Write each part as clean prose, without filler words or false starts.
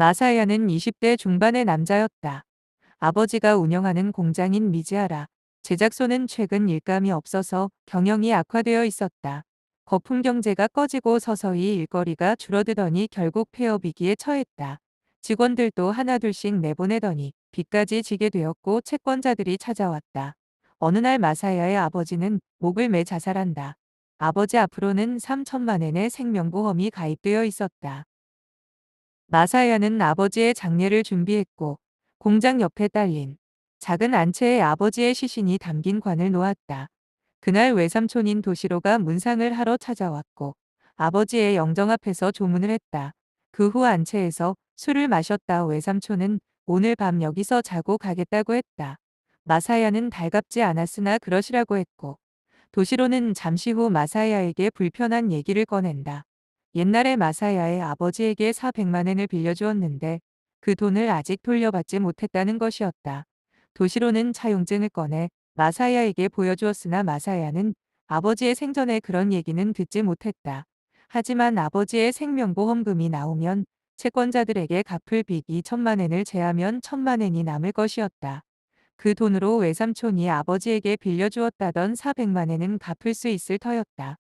마사야는 20대 중반의 남자였다. 아버지가 운영하는 공장인 미즈하라 제작소는 최근 일감이 없어서 경영이 악화되어 있었다. 거품 경제가 꺼지고 서서히 일거리가 줄어들더니 결국 폐업위기에 처했다. 직원들도 하나둘씩 내보내더니 빚까지 지게 되었고 채권자들이 찾아왔다. 어느 날 마사야의 아버지는 목을 매 자살한다. 아버지 앞으로는 3천만 엔의 생명보험이 가입되어 있었다. 마사야는 아버지의 장례를 준비했고 공장 옆에 딸린 작은 안채에 아버지의 시신이 담긴 관을 놓았다. 그날 외삼촌인 도시로가 문상을 하러 찾아왔고 아버지의 영정 앞에서 조문을 했다. 그 후 안채에서 술을 마셨다. 외삼촌은 오늘 밤 여기서 자고 가겠다고 했다. 마사야는 달갑지 않았으나 그러시라고 했고 도시로는 잠시 후 마사야에게 불편한 얘기를 꺼낸다. 옛날에 마사야의 아버지에게 400만 엔을 빌려주었는데 그 돈을 아직 돌려받지 못했다는 것이었다. 도시로는 차용증을 꺼내 마사야에게 보여주었으나 마사야는 아버지의 생전에 그런 얘기는 듣지 못했다. 하지만 아버지의 생명보험금이 나오면 채권자들에게 갚을 빚 2천만 엔을 제하면 1천만 엔이 남을 것이었다. 그 돈으로 외삼촌이 아버지에게 빌려주었다던 400만 엔은 갚을 수 있을 터였다.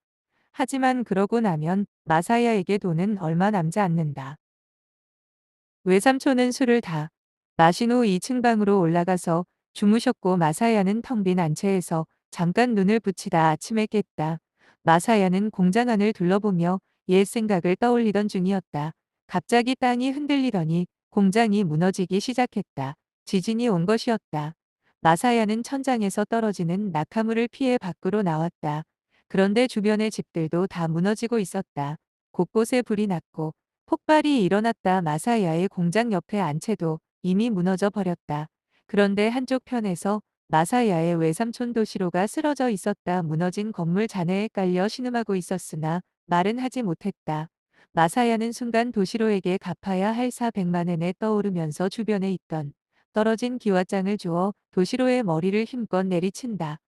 하지만 그러고 나면 마사야에게 돈은 얼마 남지 않는다. 외삼촌은 술을 다 마신 후 2층 방으로 올라가서 주무셨고 마사야는 텅 빈 안채에서 잠깐 눈을 붙이다 아침에 깼다. 마사야는 공장 안을 둘러보며 옛 생각을 떠올리던 중이었다. 갑자기 땅이 흔들리더니 공장이 무너지기 시작했다. 지진이 온 것이었다. 마사야는 천장에서 떨어지는 낙하물을 피해 밖으로 나왔다. 그런데 주변의 집들도 다 무너지고 있었다. 곳곳에 불이 났고 폭발이 일어났다. 마사야의 공장 옆에 안채도 이미 무너져 버렸다. 그런데 한쪽 편에서 마사야의 외삼촌 도시로가 쓰러져 있었다. 무너진 건물 잔해에 깔려 신음하고 있었으나 말은 하지 못했다. 마사야는 순간 도시로에게 갚아야 할 400만 엔에 떠오르면서 주변에 있던 떨어진 기와장을 주어 도시로의 머리를 힘껏 내리친다.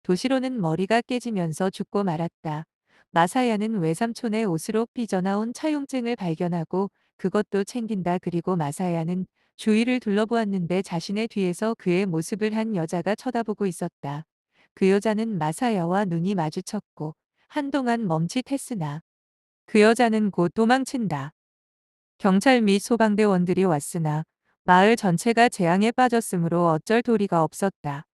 도시로는 머리가 깨지면서 죽고 말았다. 마사야는 외삼촌의 옷으로 삐져나온 차용증을 발견하고 그것도 챙긴다. 그리고 마사야는 주위를 둘러보았는데 자신의 뒤에서 그의 모습을 한 여자가 쳐다보고 있었다. 그 여자는 마사야와 눈이 마주쳤고 한동안 멈칫했으나 그 여자는 곧 도망친다. 경찰 및 소방대원들이 왔으나 마을 전체가 재앙에 빠졌으므로 어쩔 도리가 없었다.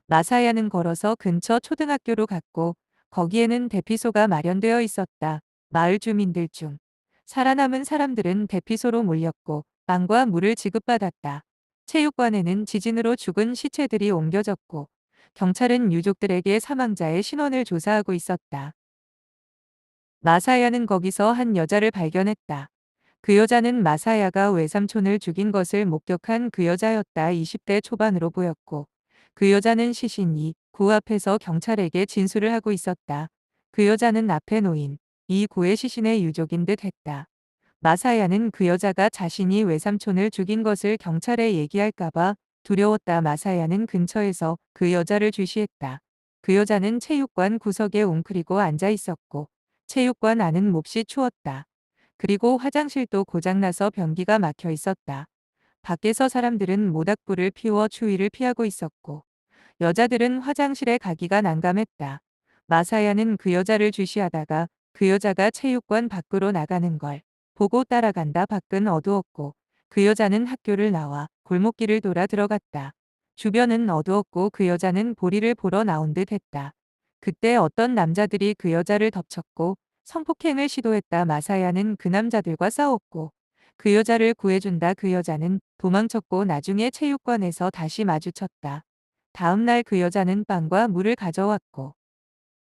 마사야는 걸어서 근처 초등학교로 갔고 거기에는 대피소가 마련되어 있었다. 마을 주민들 중 살아남은 사람들은 대피소로 몰렸고 빵과 물을 지급받았다. 체육관에는 지진으로 죽은 시체들이 옮겨졌고 경찰은 유족들에게 사망자의 신원을 조사하고 있었다. 마사야는 거기서 한 여자를 발견했다. 그 여자는 마사야가 외삼촌을 죽인 것을 목격한 그 여자였다. 20대 초반으로 보였고 그 여자는 시신이 구 앞에서 경찰에게 진술을 하고 있었다. 그 여자는 앞에 놓인 이 구의 시신의 유족인 듯 했다. 마사야는 그 여자가 자신이 외삼촌을 죽인 것을 경찰에 얘기할까봐 두려웠다. 마사야는 근처에서 그 여자를 주시했다. 그 여자는 체육관 구석에 웅크리고 앉아 있었고 체육관 안은 몹시 추웠다. 그리고 화장실도 고장나서 변기가 막혀 있었다. 밖에서 사람들은 모닥불을 피워 추위를 피하고 있었고 여자들은 화장실에 가기가 난감했다. 마사야는 그 여자를 주시하다가 그 여자가 체육관 밖으로 나가는 걸 보고 따라간다. 밖은 어두웠고 그 여자는 학교를 나와 골목길을 돌아 들어갔다. 주변은 어두웠고 그 여자는 보리를 보러 나온 듯 했다. 그때 어떤 남자들이 그 여자를 덮쳤고 성폭행을 시도했다. 마사야는 그 남자들과 싸웠고 그 여자를 구해준다. 그 여자는 도망쳤고 나중에 체육관에서 다시 마주쳤다. 다음 날 그 여자는 빵과 물을 가져왔고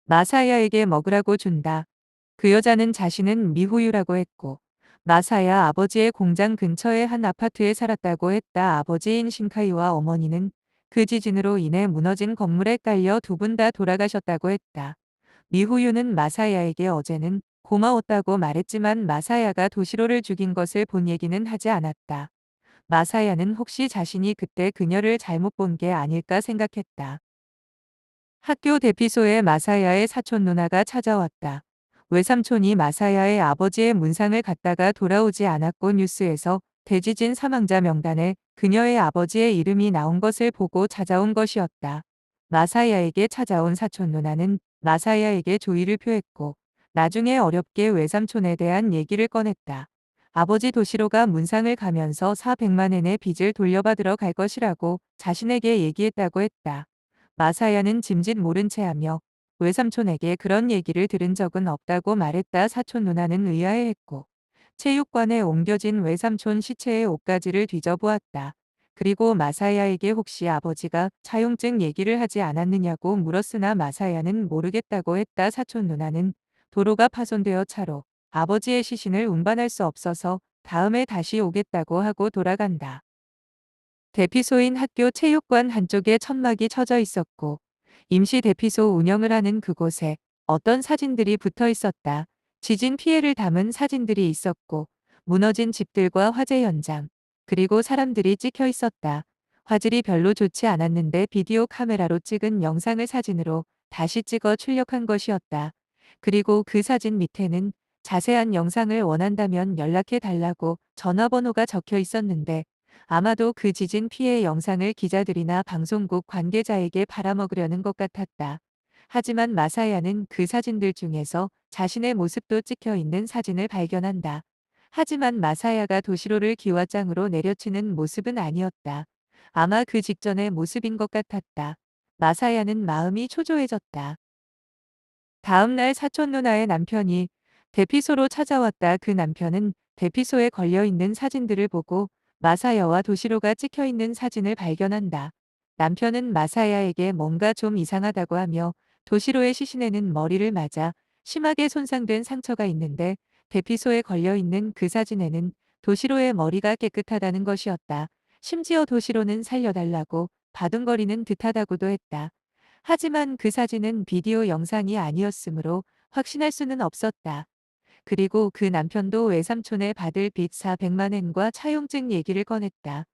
마사야에게 먹으라고 준다. 그 여자는 자신은 미후유라고 했고 마사야 아버지의 공장 근처의 한 아파트에 살았다고 했다. 아버지인 신카이와 어머니는 그 지진으로 인해 무너진 건물에 깔려 두 분 다 돌아가셨다고 했다. 미후유는 마사야에게 어제는 고마웠다고 말했지만 마사야가 도시로를 죽인 것을 본 얘기는 하지 않았다. 마사야는 혹시 자신이 그때 그녀를 잘못 본 게 아닐까 생각했다. 학교 대피소에 마사야의 사촌 누나가 찾아왔다. 외삼촌이 마사야의 아버지의 문상을 갖다가 돌아오지 않았고 뉴스에서 대지진 사망자 명단에 그녀의 아버지의 이름이 나온 것을 보고 찾아온 것이었다. 마사야에게 찾아온 사촌 누나는 마사야에게 조의를 표했고 나중에 어렵게 외삼촌에 대한 얘기를 꺼냈다. 아버지 도시로가 문상을 가면서 400만 엔의 빚을 돌려받으러 갈 것이라고 자신에게 얘기했다고 했다. 마사야는 짐짓 모른 체하며 외삼촌에게 그런 얘기를 들은 적은 없다고 말했다. 사촌 누나는 의아해했고 체육관에 옮겨진 외삼촌 시체의 옷가지를 뒤져보았다. 그리고 마사야에게 혹시 아버지가 차용증 얘기를 하지 않았느냐고 물었으나 마사야는 모르겠다고 했다. 사촌 누나는 도로가 파손되어 차로 아버지의 시신을 운반할 수 없어서 다음에 다시 오겠다고 하고 돌아간다. 대피소인 학교 체육관 한쪽에 천막이 쳐져 있었고 임시 대피소 운영을 하는 그곳에 어떤 사진들이 붙어 있었다. 지진 피해를 담은 사진들이 있었고 무너진 집들과 화재 현장 그리고 사람들이 찍혀 있었다. 화질이 별로 좋지 않았는데 비디오 카메라로 찍은 영상을 사진으로 다시 찍어 출력한 것이었다. 그리고 그 사진 밑에는 자세한 영상을 원한다면 연락해 달라고 전화번호가 적혀 있었는데 아마도 그 지진 피해 영상을 기자들이나 방송국 관계자에게 팔아먹으려는 것 같았다. 하지만 마사야는 그 사진들 중에서 자신의 모습도 찍혀 있는 사진을 발견한다. 하지만 마사야가 도시로를 기와장으로 내려치는 모습은 아니었다. 아마 그 직전의 모습인 것 같았다. 마사야는 마음이 초조해졌다. 다음 날 사촌 누나의 남편이 대피소로 찾아왔다. 그 남편은 대피소에 걸려있는 사진들을 보고 마사야와 도시로가 찍혀있는 사진을 발견한다. 남편은 마사야에게 뭔가 좀 이상하다고 하며 도시로의 시신에는 머리를 맞아 심하게 손상된 상처가 있는데 대피소에 걸려있는 그 사진에는 도시로의 머리가 깨끗하다는 것이었다. 심지어 도시로는 살려달라고 바둥거리는 듯하다고도 했다. 하지만 그 사진은 비디오 영상이 아니었으므로 확신할 수는 없었다. 그리고 그 남편도 외삼촌에 받을 빚 400만 엔과 차용증 얘기를 꺼냈다.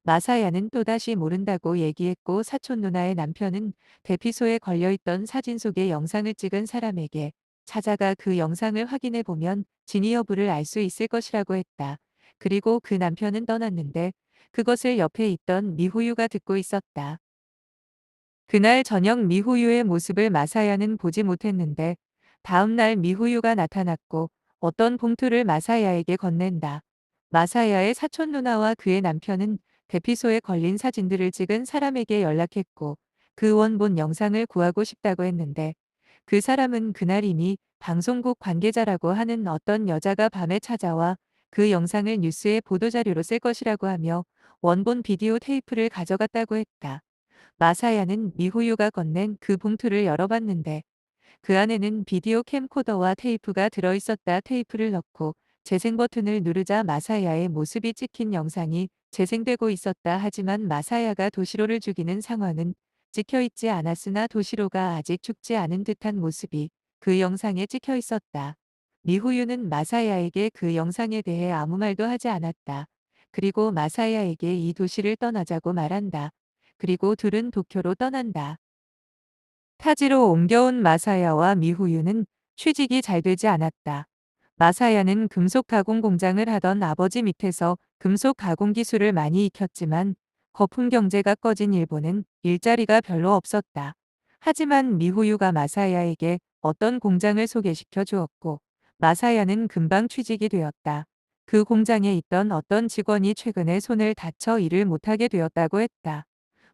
마사야는 또다시 모른다고 얘기했고 사촌 누나의 남편은 대피소에 걸려있던 사진 속의 영상을 찍은 사람에게 찾아가 그 영상을 확인해 보면 진위 여부를 알 수 있을 것이라고 했다. 그리고 그 남편은 떠났는데 그것을 옆에 있던 미호유가 듣고 있었다. 그날 저녁 미호유의 모습을 마사야는 보지 못했는데 다음 날 미호유가 나타났고 어떤 봉투를 마사야에게 건넨다. 마사야의 사촌 누나와 그의 남편은 대피소에 걸린 사진들을 찍은 사람에게 연락했고 그 원본 영상을 구하고 싶다고 했는데 그 사람은 그날 이미 방송국 관계자라고 하는 어떤 여자가 밤에 찾아와 그 영상을 뉴스의 보도자료로 쓸 것이라고 하며 원본 비디오 테이프를 가져갔다고 했다. 마사야는 미호유가 건넨 그 봉투를 열어봤는데 그 안에는 비디오 캠코더와 테이프가 들어있었다. 테이프를 넣고 재생 버튼을 누르자 마사야의 모습이 찍힌 영상이 재생되고 있었다. 하지만 마사야가 도시로를 죽이는 상황은 찍혀있지 않았으나 도시로가 아직 죽지 않은 듯한 모습이 그 영상에 찍혀 있었다. 미호유는 마사야에게 그 영상에 대해 아무 말도 하지 않았다. 그리고 마사야에게 이 도시를 떠나자고 말한다. 그리고 둘은 도쿄로 떠난다. 타지로 옮겨온 마사야와 미후유는 취직이 잘 되지 않았다. 마사야는 금속 가공 공장을 하던 아버지 밑에서 금속 가공 기술을 많이 익혔지만 거품 경제가 꺼진 일본은 일자리가 별로 없었다. 하지만 미후유가 마사야에게 어떤 공장을 소개시켜 주었고 마사야는 금방 취직이 되었다. 그 공장에 있던 어떤 직원이 최근에 손을 다쳐 일을 못하게 되었다고 했다.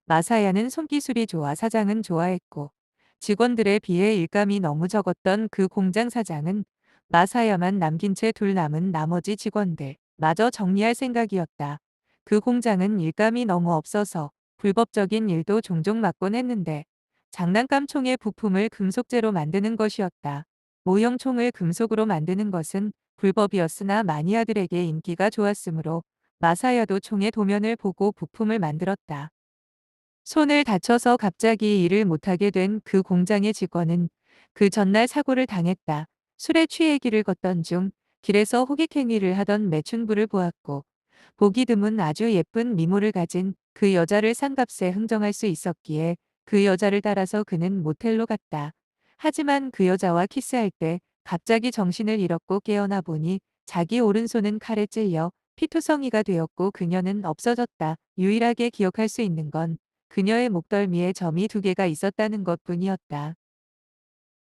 마사야는 손기술이 좋아 사장은 좋아했고 직원들에 비해 일감이 너무 적었던 그 공장 사장은 마사야만 남긴 채 둘 남은 나머지 직원들 마저 정리할 생각이었다. 그 공장은 일감이 너무 없어서 불법적인 일도 종종 맡곤 했는데 장난감 총의 부품을 금속재로 만드는 것이었다. 모형 총을 금속으로 만드는 것은 불법이었으나 마니아들에게 인기가 좋았으므로 마사야도 총의 도면을 보고 부품을 만들었다. 손을 다쳐서 갑자기 일을 못하게 된 그 공장의 직원은 그 전날 사고를 당했다. 술에 취해 길을 걷던 중 길에서 호객행위를 하던 매춘부를 보았고 보기 드문 아주 예쁜 미모를 가진 그 여자를 싼값에 흥정할 수 있었기에 그 여자를 따라서 그는 모텔로 갔다. 하지만 그 여자와 키스할 때 갑자기 정신을 잃었고 깨어나 보니 자기 오른손은 칼에 찔려 피투성이가 되었고 그녀는 없어졌다. 유일하게 기억할 수 있는 건 그녀의 목덜미에 점이 2개가 있었다는 것뿐이었다.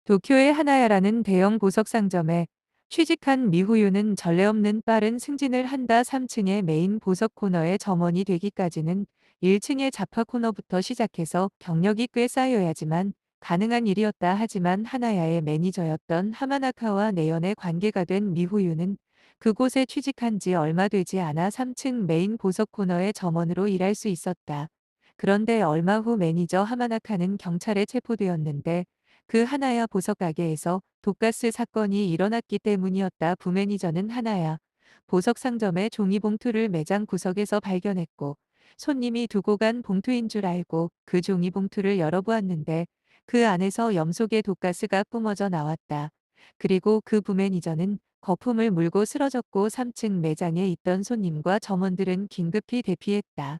도쿄의 하나야라는 대형 보석 상점에 취직한 미후유는 전례 없는 빠른 승진을 한다. 3층의 메인 보석 코너의 점원이 되기까지는 1층의 잡화 코너부터 시작해서 경력이 꽤 쌓여야지만 가능한 일이었다. 하지만 하나야의 매니저였던 하마나카와 내연의 관계가 된 미후유는 그곳에 취직한 지 얼마 되지 않아 3층 메인 보석 코너의 점원으로 일할 수 있었다. 그런데 얼마 후 매니저 하마나카는 경찰에 체포되었는데 그 하나야 보석 가게에서 독가스 사건이 일어났기 때문이었다. 부매니저는 하나야 보석 상점의 종이봉투를 매장 구석에서 발견했고 손님이 두고 간 봉투인 줄 알고 그 종이봉투를 열어보았는데 그 안에서 염속의 독가스가 뿜어져 나왔다. 그리고 그 부매니저는 거품을 물고 쓰러졌고 3층 매장에 있던 손님과 점원들은 긴급히 대피했다.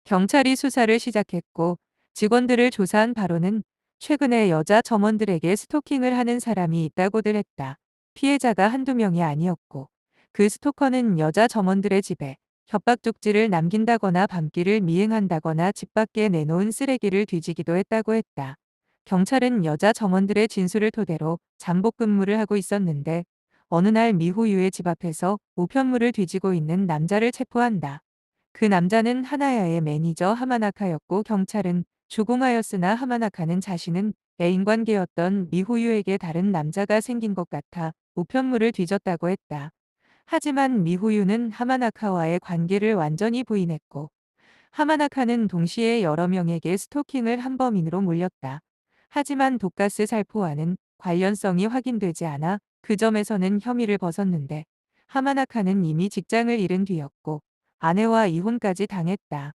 경찰이 수사를 시작했고 직원들을 조사한 바로는 최근에 여자 점원들에게 스토킹을 하는 사람이 있다고들 했다. 피해자가 한두 명이 아니었고 그 스토커는 여자 점원들의 집에 협박 쪽지를 남긴다거나 밤길을 미행한다거나 집 밖에 내놓은 쓰레기를 뒤지기도 했다고 했다. 경찰은 여자 점원들의 진술을 토대로 잠복 근무를 하고 있었는데 어느 날 미호유의 집 앞에서 우편물을 뒤지고 있는 남자를 체포한다. 그 남자는 하나야의 매니저 하마나카였고 경찰은 주공하였으나 하마나카는 자신은 애인 관계였던 미후유에게 다른 남자가 생긴 것 같아 우편물을 뒤졌다고 했다. 하지만 미후유는 하마나카와의 관계를 완전히 부인했고 하마나카는 동시에 여러 명에게 스토킹을 한 범인으로 몰렸다. 하지만 독가스 살포와는 관련성이 확인되지 않아 그 점에서는 혐의를 벗었는데 하마나카는 이미 직장을 잃은 뒤였고 아내와 이혼까지 당했다.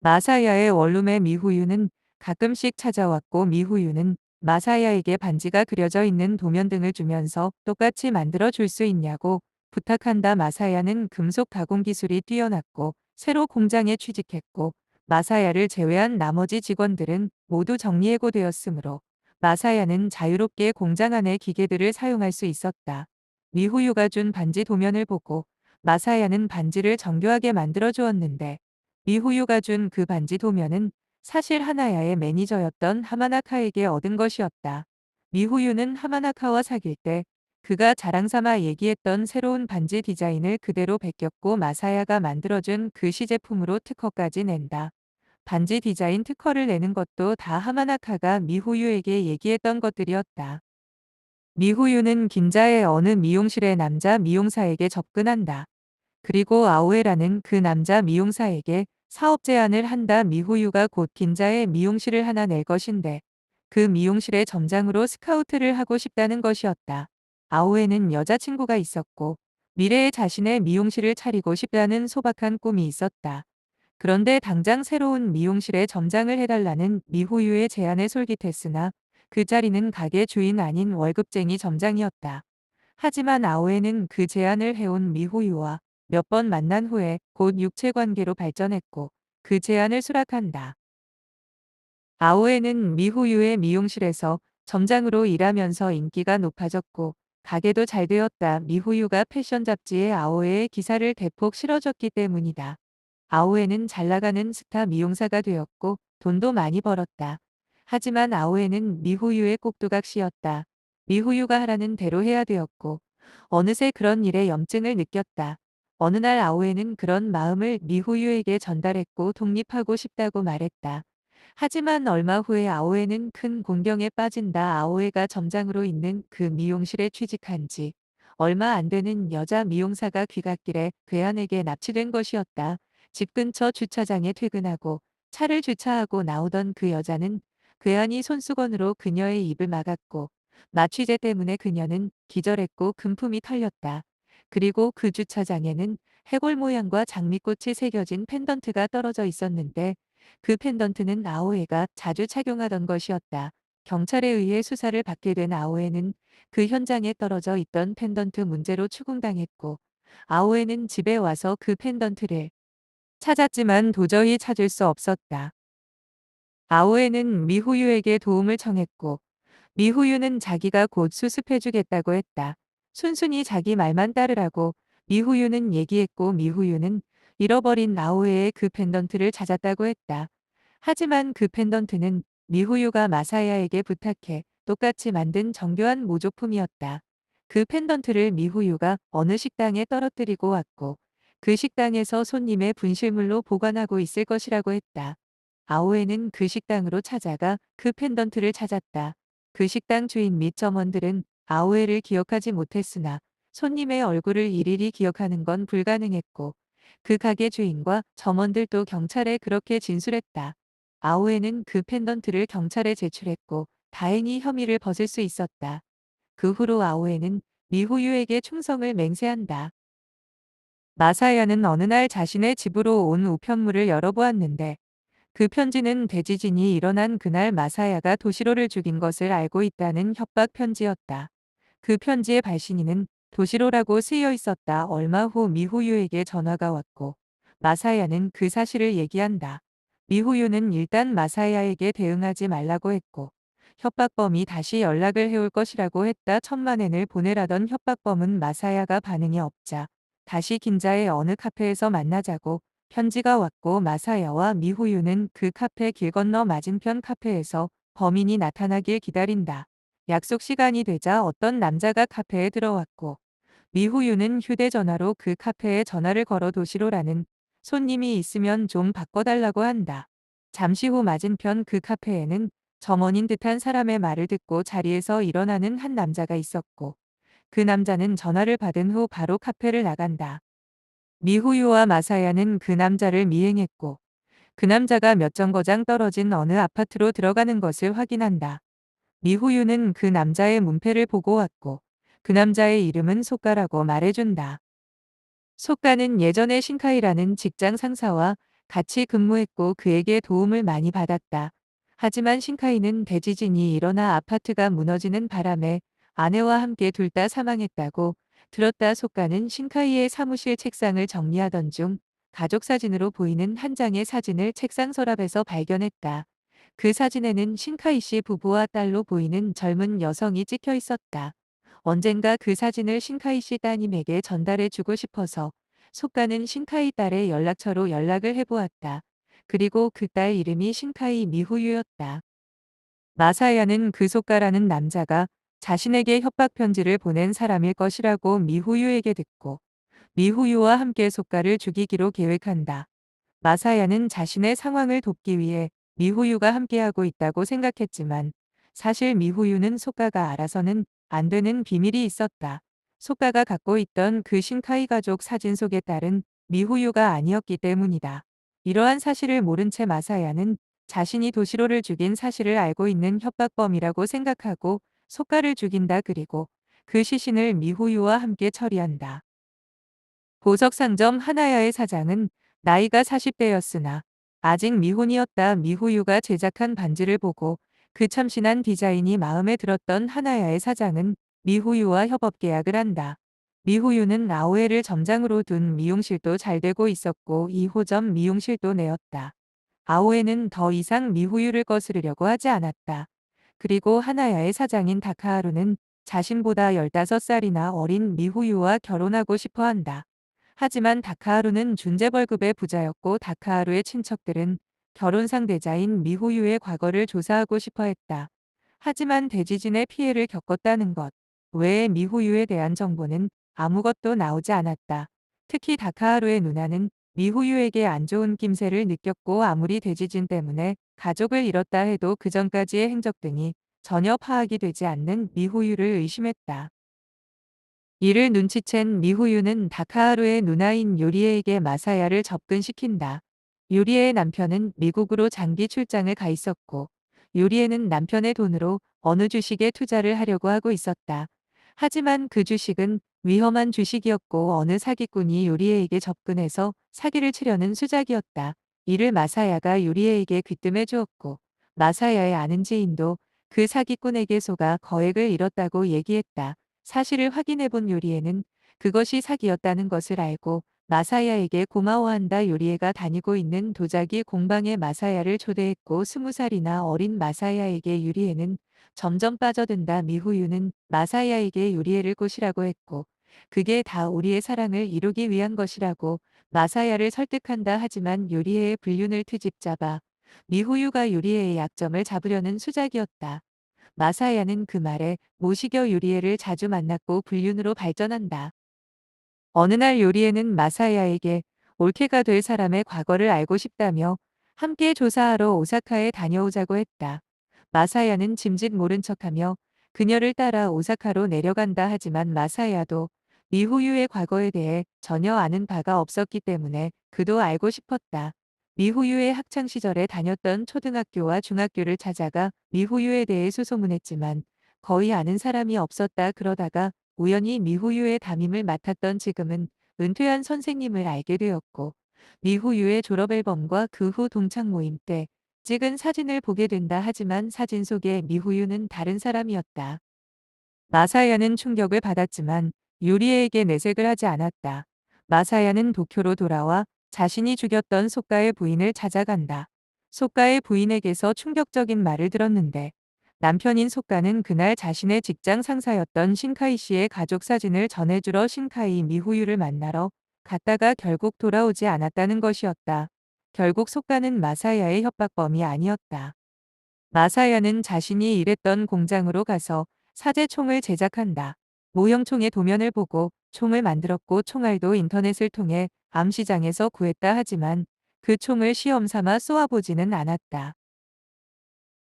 마사야의 원룸에 미후유는 가끔씩 찾아왔고 미후유는 마사야에게 반지가 그려져 있는 도면 등을 주면서 똑같이 만들어 줄 수 있냐고 부탁한다. 마사야는 금속 가공 기술이 뛰어났고 새로 공장에 취직했고 마사야를 제외한 나머지 직원들은 모두 정리해고되었으므로 마사야는 자유롭게 공장 안의 기계들을 사용할 수 있었다. 미후유가 준 반지 도면을 보고 마사야는 반지를 정교하게 만들어 주었는데 미후유가 준 그 반지 도면은 사실 하나야의 매니저였던 하마나카에게 얻은 것이었다. 미후유는 하마나카와 사귈 때 그가 자랑삼아 얘기했던 새로운 반지 디자인을 그대로 베꼈고 마사야가 만들어준 그 시제품으로 특허까지 낸다. 반지 디자인 특허를 내는 것도 다 하마나카가 미후유에게 얘기했던 것들이었다. 미후유는 긴자의 어느 미용실의 남자 미용사에게 접근한다. 그리고 아오에라는 그 남자 미용사에게 사업 제안을 한다. 미후유가 곧 긴자에 미용실을 하나 낼 것인데 그 미용실의 점장으로 스카우트를 하고 싶다는 것이었다. 아오에는 여자친구가 있었고 미래에 자신의 미용실을 차리고 싶다는 소박한 꿈이 있었다. 그런데 당장 새로운 미용실의 점장을 해달라는 미후유의 제안에 솔깃했으나 그 자리는 가게 주인 아닌 월급쟁이 점장이었다. 하지만 아오에는 그 제안을 해온 미호유와 몇 번 만난 후에 곧 육체 관계로 발전했고 그 제안을 수락한다. 아오에는 미호유의 미용실에서 점장으로 일하면서 인기가 높아졌고 가게도 잘 되었다. 미호유가 패션 잡지에 아오에의 기사를 대폭 실어줬기 때문이다. 아오에는 잘 나가는 스타 미용사가 되었고 돈도 많이 벌었다. 하지만 아오에는 미호유의 꼭두각시였다. 미호유가 하라는 대로 해야 되었고 어느새 그런 일에 염증을 느꼈다. 어느 날 아오에는 그런 마음을 미호유에게 전달했고 독립하고 싶다고 말했다. 하지만 얼마 후에 아오에는 큰 곤경에 빠진다. 아오에가 점장으로 있는 그 미용실에 취직한 지 얼마 안 되는 여자 미용사가 귀갓길에 괴한에게 납치된 것이었다. 집 근처 주차장에 퇴근하고 차를 주차하고 나오던 그 여자는 괴한이 손수건으로 그녀의 입을 막았고 마취제 때문에 그녀는 기절했고 금품이 털렸다. 그리고 그 주차장에는 해골 모양과 장미꽃이 새겨진 펜던트가 떨어져 있었는데 그 펜던트는 아오에가 자주 착용하던 것이었다. 경찰에 의해 수사를 받게 된 아오에는 그 현장에 떨어져 있던 펜던트 문제로 추궁당했고 아오에는 집에 와서 그 펜던트를 찾았지만 도저히 찾을 수 없었다. 아오에는 미후유에게 도움을 청했고 미후유는 자기가 곧 수습해주겠다고 했다. 순순히 자기 말만 따르라고 미후유는 얘기했고 미후유는 잃어버린 아오에의 그 펜던트를 찾았다고 했다. 하지만 그 펜던트는 미후유가 마사야에게 부탁해 똑같이 만든 정교한 모조품이었다. 그 펜던트를 미후유가 어느 식당에 떨어뜨리고 왔고 그 식당에서 손님의 분실물로 보관하고 있을 것이라고 했다. 아오에는 그 식당으로 찾아가 그 펜던트를 찾았다. 그 식당 주인 및 점원들은 아오에를 기억하지 못했으나 손님의 얼굴을 일일이 기억하는 건 불가능했고 그 가게 주인과 점원들도 경찰에 그렇게 진술했다. 아오에는 그 펜던트를 경찰에 제출했고 다행히 혐의를 벗을 수 있었다. 그 후로 아오에는 미후유에게 충성을 맹세한다. 마사야는 어느 날 자신의 집으로 온 우편물을 열어보았는데 그 편지는 대지진이 일어난 그날 마사야가 도시로를 죽인 것을 알고 있다는 협박 편지였다. 그 편지의 발신인은 도시로라고 쓰여 있었다. 얼마 후 미후유에게 전화가 왔고 마사야는 그 사실을 얘기한다. 미후유는 일단 마사야에게 대응하지 말라고 했고 협박범이 다시 연락을 해올 것이라고 했다. 1,000만 엔을 보내라던 협박범은 마사야가 반응이 없자 다시 긴자의 어느 카페에서 만나자고 편지가 왔고 마사야와 미후유는 그 카페 길 건너 맞은편 카페에서 범인이 나타나길 기다린다. 약속 시간이 되자 어떤 남자가 카페에 들어왔고 미후유는 휴대전화로 그 카페에 전화를 걸어 도시로라는 손님이 있으면 좀 바꿔달라고 한다. 잠시 후 맞은편 그 카페에는 점원인 듯한 사람의 말을 듣고 자리에서 일어나는 한 남자가 있었고 그 남자는 전화를 받은 후 바로 카페를 나간다. 미후유와 마사야는 그 남자를 미행했고 그 남자가 몇 정거장 떨어진 어느 아파트로 들어가는 것을 확인한다. 미후유는 그 남자의 문패를 보고 왔고 그 남자의 이름은 소가라고 말해준다. 소가는 예전에 신카이라는 직장 상사와 같이 근무했고 그에게 도움을 많이 받았다. 하지만 신카이는 대지진이 일어나 아파트가 무너지는 바람에 아내와 함께 둘 다 사망했다고 들었다. 소가는 신카이의 사무실 책상을 정리하던 중 가족 사진으로 보이는 한 장의 사진을 책상 서랍에서 발견했다. 그 사진에는 신카이 씨 부부와 딸로 보이는 젊은 여성이 찍혀 있었다. 언젠가 그 사진을 신카이 씨 따님에게 전달해 주고 싶어서 속가는 신카이 딸의 연락처로 연락을 해보았다. 그리고 그 딸 이름이 신카이 미후유였다. 마사야는 그 속가라는 남자가 자신에게 협박 편지를 보낸 사람일 것이라고 미후유에게 듣고 미후유와 함께 속가를 죽이기로 계획한다. 마사야는 자신의 상황을 돕기 위해 미후유가 함께하고 있다고 생각했지만 사실 미후유는 속가가 알아서는 안 되는 비밀이 있었다. 속가가 갖고 있던 그 신카이 가족 사진 속의 딸은 미후유가 아니었기 때문이다. 이러한 사실을 모른 채 마사야는 자신이 도시로를 죽인 사실을 알고 있는 협박범이라고 생각하고 속가를 죽인다. 그리고 그 시신을 미후유와 함께 처리한다. 보석 상점 하나야의 사장은 나이가 40대였으나 아직 미혼이었다. 미후유가 제작한 반지를 보고 그 참신한 디자인이 마음에 들었던 하나야의 사장은 미후유와 협업 계약을 한다. 미후유는 아오에를 점장으로 둔 미용실도 잘 되고 있었고 2호점 미용실도 내었다. 아오에는 더 이상 미후유를 거스르려고 하지 않았다. 그리고 하나야의 사장인 다카하루는 자신보다 15살이나 어린 미후유와 결혼하고 싶어 한다. 하지만 다카하루는 준재벌급의 부자였고 다카하루의 친척들은 결혼 상대자인 미후유의 과거를 조사하고 싶어 했다. 하지만 대지진의 피해를 겪었다는 것 외에 미후유에 대한 정보는 아무것도 나오지 않았다. 특히 다카하루의 누나는 미후유에게 안 좋은 낌새를 느꼈고 아무리 대지진 때문에 가족을 잃었다 해도 그전까지의 행적 등이 전혀 파악이 되지 않는 미후유를 의심했다. 이를 눈치챈 미후유는 다카하루의 누나인 요리에에게 마사야를 접근시킨다. 요리에의 남편은 미국으로 장기 출장을 가 있었고 요리에는 남편의 돈으로 어느 주식에 투자를 하려고 하고 있었다. 하지만 그 주식은 위험한 주식이었고 어느 사기꾼이 요리에에게 접근해서 사기를 치려는 수작이었다. 이를 마사야가 요리에에게 귀뜸해 주었고 마사야의 아는 지인도 그 사기꾼에게 속아 거액을 잃었다고 얘기했다. 사실을 확인해본 요리에는 그것이 사기였다는 것을 알고 마사야에게 고마워한다. 요리에가 다니고 있는 도자기 공방에 마사야를 초대했고 20살이나 어린 마사야에게 요리에는 점점 빠져든다. 미후유는 마사야에게 요리에를 꼬시라고 했고 그게 다 우리의 사랑을 이루기 위한 것이라고 마사야를 설득한다. 하지만 유리에의 불륜을 트집잡아 미후유가 유리에의 약점을 잡으려는 수작이었다. 마사야는 그 말에 못 이겨 유리에를 자주 만났고 불륜으로 발전한다. 어느 날 요리에는 마사야에게 올케가 될 사람의 과거를 알고 싶다며 함께 조사하러 오사카에 다녀오자고 했다. 마사야는 짐짓 모른 척하며 그녀를 따라 오사카로 내려간다. 하지만 마사야도 미후유의 과거에 대해 전혀 아는 바가 없었기 때문에 그도 알고 싶었다. 미후유의 학창 시절에 다녔던 초등학교와 중학교를 찾아가 미후유에 대해 수소문했지만 거의 아는 사람이 없었다. 그러다가 우연히 미후유의 담임을 맡았던 지금은 은퇴한 선생님을 알게 되었고, 미후유의 졸업 앨범과 그 후 동창 모임 때 찍은 사진을 보게 된다. 하지만 사진 속의 미후유는 다른 사람이었다. 마사야는 충격을 받았지만 유리에에게 내색을 하지 않았다. 마사야는 도쿄로 돌아와 자신이 죽였던 소가의 부인을 찾아간다. 소가의 부인에게서 충격적인 말을 들었는데 남편인 소가는 그날 자신의 직장 상사였던 신카이 씨의 가족 사진을 전해주러 신카이 미후유를 만나러 갔다가 결국 돌아오지 않았다는 것이었다. 결국 소가는 마사야의 협박범이 아니었다. 마사야는 자신이 일했던 공장으로 가서 사제총을 제작한다. 모형총의 도면을 보고 총을 만들었고 총알도 인터넷을 통해 암시장에서 구했다. 하지만 그 총을 시험 삼아 쏘아보지는 않았다.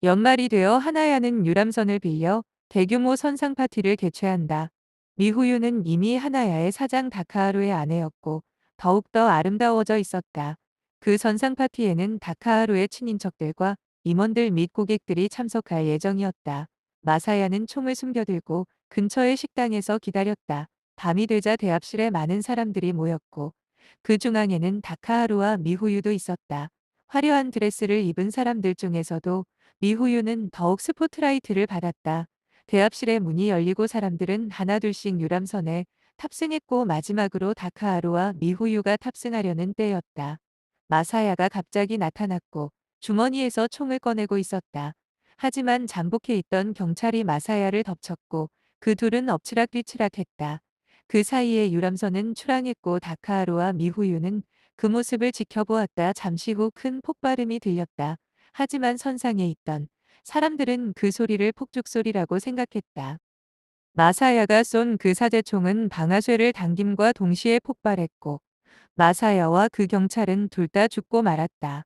연말이 되어 하나야는 유람선을 빌려 대규모 선상 파티를 개최한다. 미후유는 이미 하나야의 사장 다카하루의 아내였고 더욱더 아름다워져 있었다. 그 선상 파티에는 다카하루의 친인척들과 임원들 및 고객들이 참석할 예정이었다. 마사야는 총을 숨겨들고 근처의 식당에서 기다렸다. 밤이 되자 대합실에 많은 사람들이 모였고 그 중앙에는 다카하루와 미후유도 있었다. 화려한 드레스를 입은 사람들 중에서도 미후유는 더욱 스포트라이트를 받았다. 대합실의 문이 열리고 사람들은 하나둘씩 유람선에 탑승했고 마지막으로 다카하루와 미후유가 탑승하려는 때였다. 마사야가 갑자기 나타났고 주머니에서 총을 꺼내고 있었다. 하지만 잠복해 있던 경찰이 마사야를 덮쳤고 그 둘은 엎치락뒤치락했다. 그 사이에 유람선은 출항했고 다카하루와 미후유는 그 모습을 지켜보았다. 잠시 후 큰 폭발음이 들렸다. 하지만 선상에 있던 사람들은 그 소리를 폭죽소리라고 생각했다. 마사야가 쏜 그 사제총은 방아쇠를 당김과 동시에 폭발했고 마사야와 그 경찰은 둘 다 죽고 말았다.